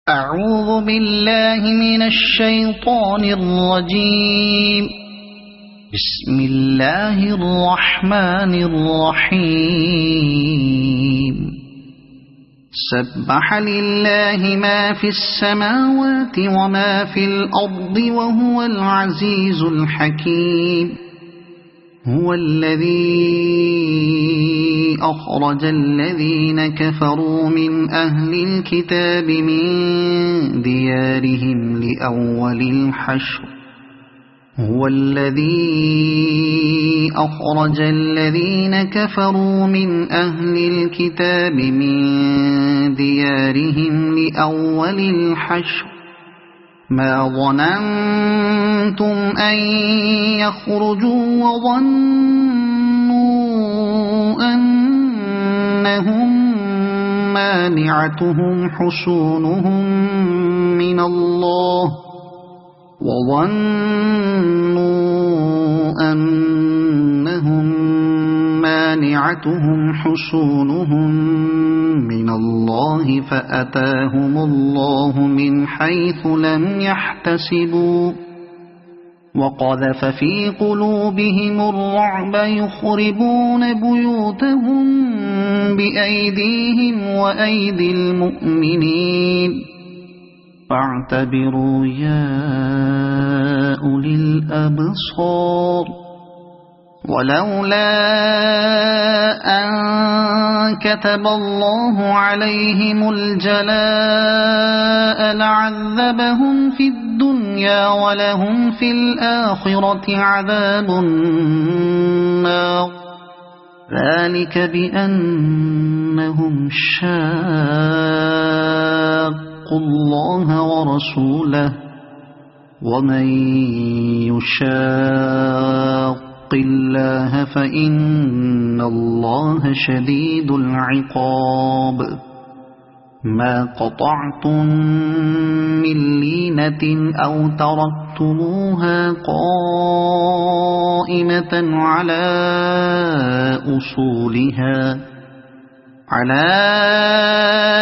أعوذ بالله من الشيطان الرجيم. بسم الله الرحمن الرحيم. سبح لله ما في السماوات وما في الأرض وهو العزيز الحكيم. هو الذي أخرج الذين كفروا من أهل الكتاب من ديارهم لأول الحشر. هو الذي أخرج الذين كفروا من أهل الكتاب من ديارهم لأول الحشر ما ظننتم أن يخرجوا وظنوا أنهم مانعتهم حصونهم من الله من الله فأتاهم الله من حيث لم يحتسبوا وقذف في قلوبهم الرعب يخربون بيوتهم بأيديهم وأيدي المؤمنين فاعتبروا يا أولي الأبصار. ولولا أن كتب الله عليهم الجلاء لعذبهم في الدنيا ولهم في الآخرة عذاب النار. ذلك بأنهم شاقوا الله ورسوله ومن يشاق الله فإن الله شديد العقاب. ما قطعتم من لينة أو تركتموها قائمة على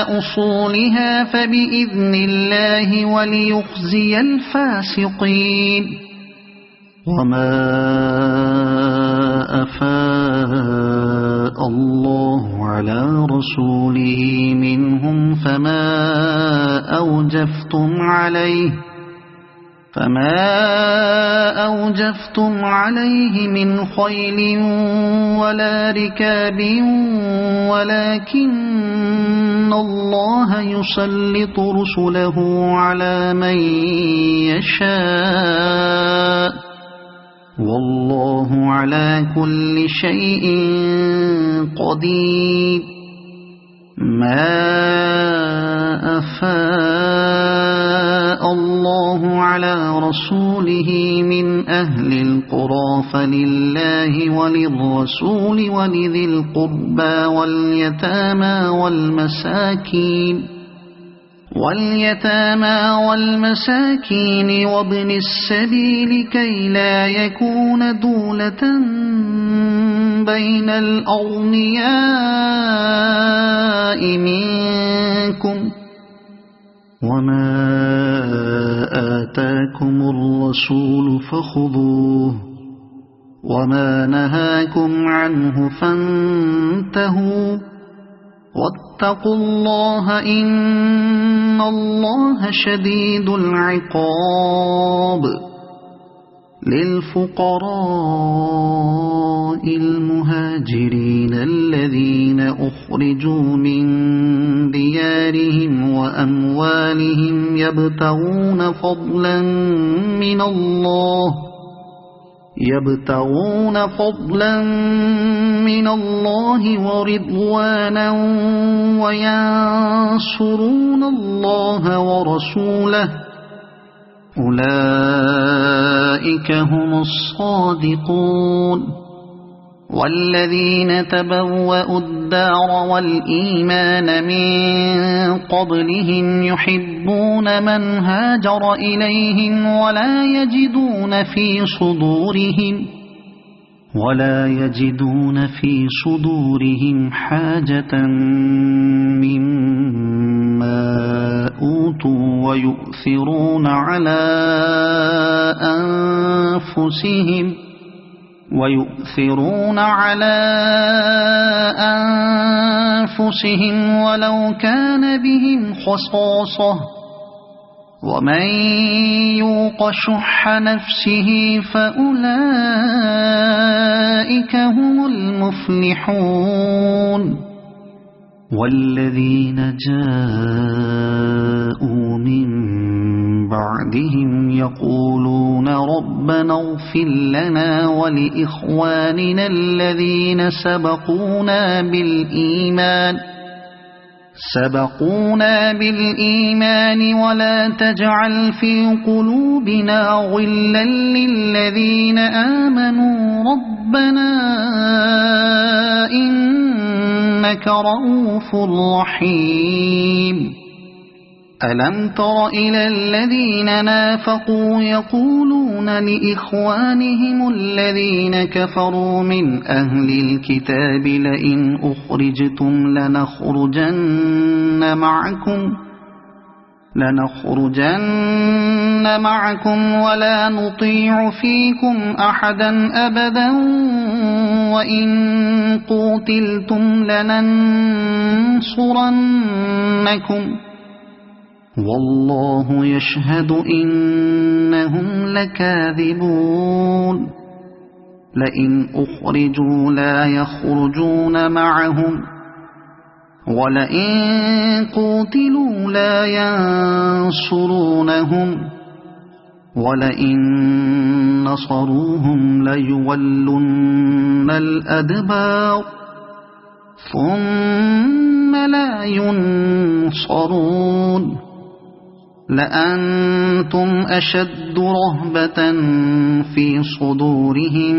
أصولها فبإذن الله وليخزي الفاسقين. وما أفاء الله على رسوله منهم فما أوجفتم عليه من خيل ولا ركاب ولكن الله يسلط رسله على من يشاء والله على كل شيء قدير. ما أفاء الله على رسوله من أهل القرى فلله وللرسول ولذي القربى واليتامى والمساكين وابن السبيل كي لا يكون دولة بين الأغنياء منكم. وما آتاكم الرسول فخذوه وما نهاكم عنه فانتهوا واتقوا الله إن الله شديد العقاب. للفقراء المهاجرين الذين أخرجوا من ديارهم وأموالهم يبتغون فضلا من الله ورضوانا وينصرون الله ورسوله أولئك هم الصادقون. والذين تبوأوا الدار والإيمان من قبلهم يحبون من هاجر إليهم ولا يجدون في صدورهم حاجة مما أوتوا ويؤثرون على أنفسهم ولو كان بهم خصاصة ومن يوق شح نفسه فأولئك هم المفلحون والذين جاءوا من بعدهم يقولون ربنا اغفر لنا ولإخواننا الذين سبقونا بالإيمان ولا تجعل في قلوبنا غلا للذين آمنوا ربنا إنك رؤوف رحيم ألم تر إلى الذين نافقوا يقولون لإخوانهم الذين كفروا من أهل الكتاب لئن أخرجتم لنخرجن معكم ولا نطيع فيكم أحدا أبدا وإن قوتلتم لننصرنكم والله يشهد إنهم لكاذبون لئن أخرجوا لا يخرجون معهم ولئن قوتلوا لا ينصرونهم ولئن نصروهم ليولن الأدبار ثم لا ينصرون لأنتم أشد رهبة في صدورهم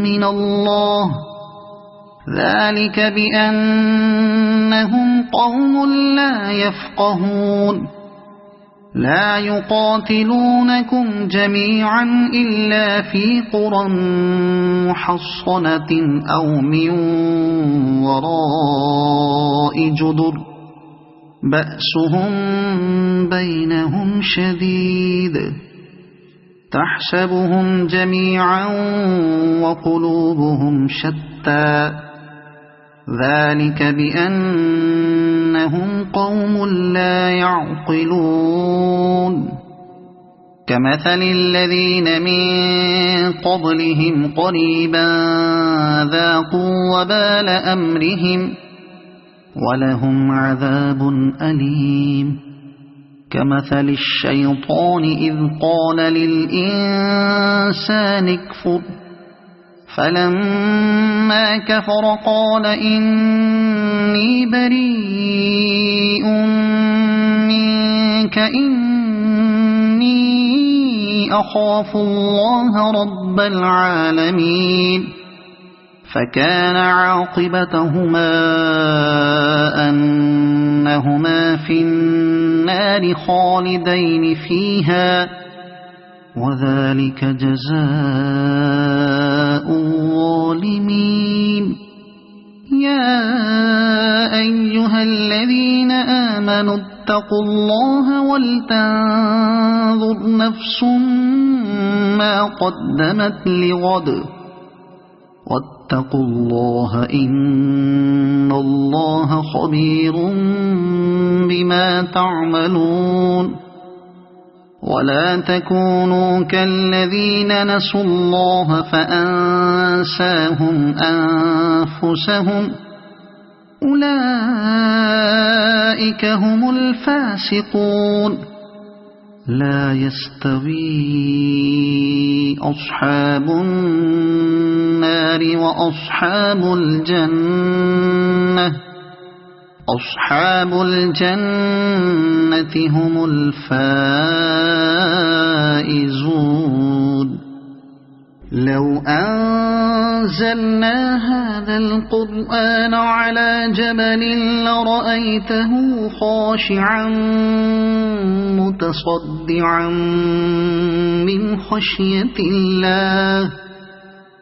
من الله ذلك بأنهم قوم لا يفقهون لا يقاتلونكم جميعا إلا في قرى محصنة أو من وراء جدر بأسهم بينهم شديد تحسبهم جميعا وقلوبهم شتى ذلك بأنهم قوم لا يعقلون كمثل الذين من قبلهم قريبا ذاقوا وبال أمرهم ولهم عذاب أليم كمثل الشيطان إذ قال للإنسان اكفر فلما كفر قال إني بريء منك إني أخاف الله رب العالمين فكان عاقبتهما أنهما في النار خالدين فيها وذلك جزاء الظالمين يا أيها الذين آمنوا اتقوا الله ولتنظر نفس ما قدمت لغد واتقوا الله إن الله خبير بما تعملون ولا تكونوا كالذين نسوا الله فأنساهم أنفسهم أولئك هم الفاسقون لا يستوي أصحاب النار وأصحاب الجنة أصحاب الجنة هم الفائزون لو أنزلنا هذا القرآن على جبل لرأيته خاشعا متصدعا من خشية الله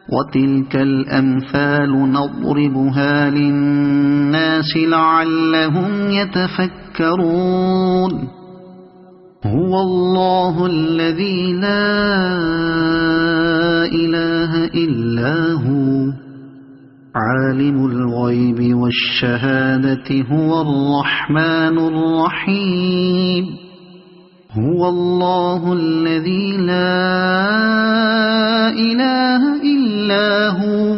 وتلك الأمثال نضربها للناس لعلهم يتفكرون يتفكرون هو الله الذي لا إله إلا هو عالم الغيب والشهادة هو الرحمن الرحيم هو الله الذي لا إله إلا هو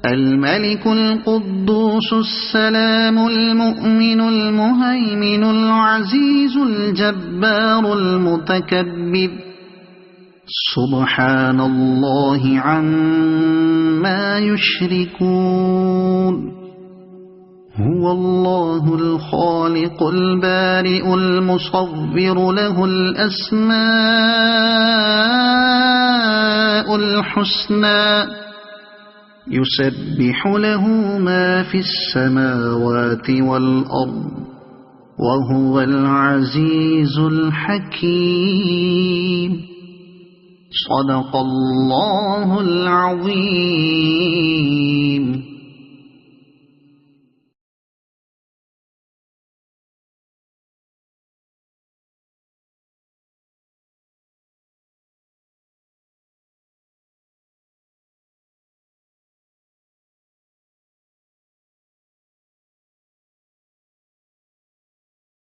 الملك القدوس السلام المؤمن المهيمن العزيز الجبار المتكبر سبحان الله عما يشركون هو الله الخالق البارئ المصور له الأسماء الحسنى يسبح له ما في السماوات والأرض وهو العزيز الحكيم صدق الله العظيم.